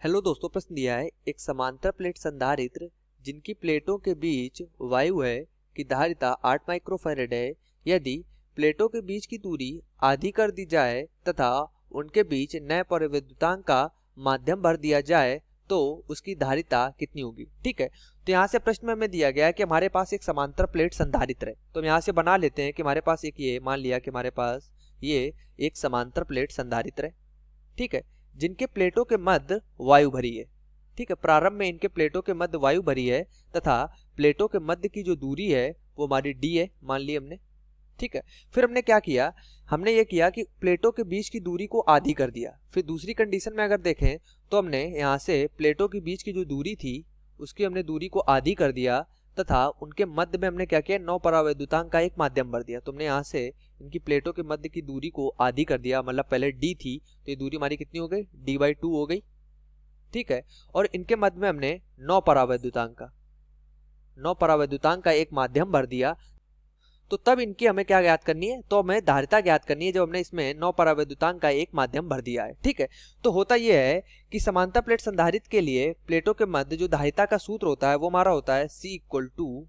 Hello दोस्तों, प्रश्न दिया है एक समांतर प्लेट संधारित्र जिनकी प्लेटों के बीच वायु है की धारिता 8 माइक्रोफैरेड है। यदि प्लेटों के बीच की दूरी आधी कर दी जाए तथा उनके बीच नए परिविद्युतांक का माध्यम भर दिया जाए तो उसकी धारिता कितनी होगी। ठीक है, तो यहाँ से प्रश्न में हमें दिया गया है कि हमारे पास एक समांतर प्लेट संधारित्र है। तो हम यहाँ से बना लेते हैं कि हमारे पास एक ये मान लिया कि हमारे पास ये एक समांतर प्लेट संधारित्र है। ठीक है, जिनके प्लेटों के मध्य वायु भरी है। ठीक है, प्रारंभ में इनके प्लेटों के मध्य वायु भरी है तथा प्लेटों के मध्य की जो दूरी है वो हमारी डी है, मान ली हमने। ठीक है, फिर हमने क्या किया, हमने ये किया कि प्लेटों के बीच की दूरी को आधी कर दिया। फिर दूसरी कंडीशन में अगर देखें तो हमने यहाँ से प्लेटों के बीच की जो दूरी थी उसकी हमने दूरी को आधी कर दिया तथा उनके मध्य में हमने क्या किया, 9 परावैद्युतांक का एक माध्यम भर दिया। तो हमने यहाँ से इनकी प्लेटों के मध्य की दूरी को आधी कर दिया, मतलब पहले डी थी तो ये दूरी हमारी कितनी हो गई, d/2 हो गई। ठीक है, और इनके मध्य में हमने 9 परावैद्युतांक का एक माध्यम भर दिया। तो तब इनकी हमें क्या ज्ञात करनी है, तो हमें धारिता ज्ञात करनी है जब हमने इसमें 9 परावैद्युतांक का एक माध्यम भर दिया है। ठीक है, तो होता यह है कि समांतर प्लेट संधारित्र के लिए प्लेटों के मध्य जो धारिता का सूत्र होता है वो हमारा होता है C =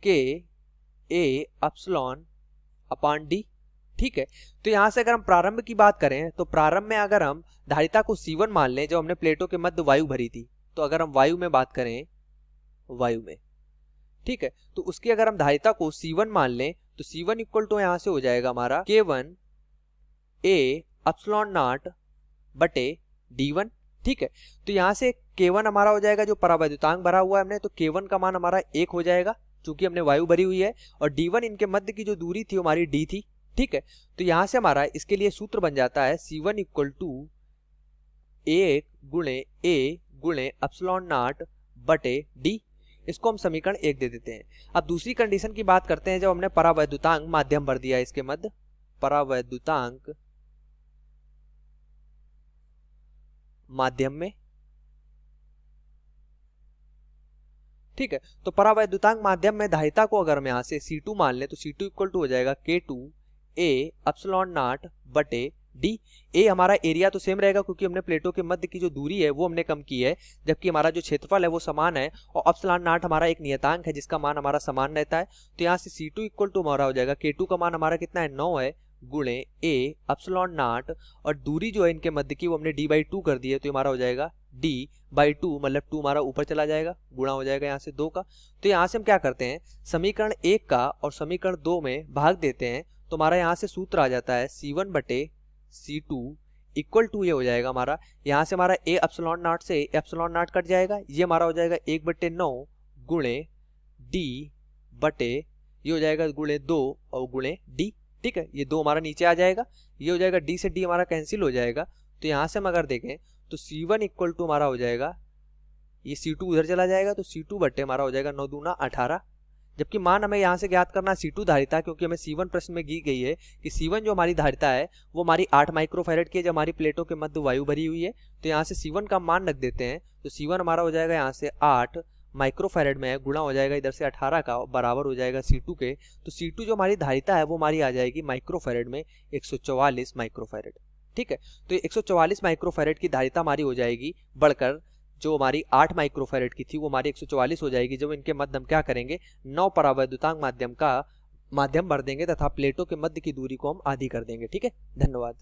K/A/D। ठीक है, तो यहां से अगर हम प्रारंभ की बात करें तो प्रारंभ में अगर हम धारिता को C1 मान लें, जब हमने प्लेटों के मध्य वायु भरी थी, तो अगर हम वायु में बात करें, वायु में, ठीक है, तो उसकी अगर हम धारिता को C1 मान लें तो C1 = यहां से हो जाएगा हमारा K1A/0/D1। ठीक है, तो यहां से K1 हमारा हो जाएगा जो परावैद्युतांक भरा हुआ है हमने, तो K1 का मान हमारा 1 हो जाएगा क्योंकि हमने वायु भरी हुई है, और D1 इनके मध्य की जो दूरी थी हमारी D थी। ठीक है, तो यहां से हमारा इसके लिए सूत्र बन जाता है C1 = 1/A/0/D। इसको हम समीकरण 1 दे देते हैं। अब दूसरी कंडीशन की बात करते हैं, जब हमने परावैद्युतांक माध्यम भर दिया इसके मध्य, परावैद्युतांक माध्यम में। ठीक है, तो परावैद्युतांक माध्यम में धारिता को अगर हम यहाँ से C2 मान लें तो C2 = हो जाएगा K2A/0/D। ए हमारा एरिया तो सेम रहेगा क्योंकि हमने प्लेटों के मध्य की जो दूरी है वो हमने कम की है, जबकि हमारा जो क्षेत्रफल है वो समान है, और ε0 हमारा एक नियतांक है जिसका मान हमारा समान रहता है। तो यहाँ से C2 = हमारा हो जाएगा, K2 का मान हमारा कितना है, 9 है, गुणे A/0, और दूरी जो है इनके मध्य की वो हमने d/2 कर दी है, तो हमारा हो जाएगा d/2, मतलब 2 हमारा ऊपर चला जाएगा, गुणा हो जाएगा यहाँ से 2 का। तो यहाँ से हम क्या करते हैं, समीकरण 1 का और समीकरण 2 में भाग देते हैं, तो हमारा यहाँ से सूत्र आ जाता है C1/C2 = ये हो जाएगा हमारा, यहाँ से हमारा A/0 से ε0 कट जाएगा, ये हमारा हो जाएगा 1/9 गुणे d/, ये हो जाएगा गुणे 2 और गुणे d। ठीक है, ये 2 हमारा नीचे आ जाएगा, ये हो जाएगा d से d हमारा कैंसिल हो जाएगा। तो यहाँ से हम अगर देखें तो C1 = हमारा हो जाएगा, ये C2 उधर चला जाएगा, तो C2 हमारा हो जाएगा 9 दूना 18। जबकि मान हमें यहाँ से ज्ञात करना C2 धारिता, क्योंकि हमें C1 प्रश्न में दी गई है कि C1 जो हमारी धारिता है वो हमारी 8 माइक्रोफैरेड की है, जब हमारी प्लेटों के मध्य वायु भरी हुई है। तो यहाँ से C1 का मान रख देते हैं, तो C1 हमारा हो जाएगा यहाँ से 8 माइक्रोफैरेड में है, गुणा हो जाएगा इधर से 18 का, बराबर हो जाएगा C2 के। तो C2 जो हमारी धारिता है वो हमारी आ जाएगी माइक्रोफैरेड में 144 माइक्रोफैरेड। ठीक है, तो 144 माइक्रोफैरेड की धारिता हमारी हो जाएगी बढ़कर, जो हमारी 8 माइक्रोफैरेड की थी वो हमारी 144 हो जाएगी, जब इनके मध्य हम क्या करेंगे, 9 परावैद्युतांक माध्यम का माध्यम भर देंगे तथा प्लेटों के मध्य की दूरी को हम आधी कर देंगे। ठीक है, धन्यवाद।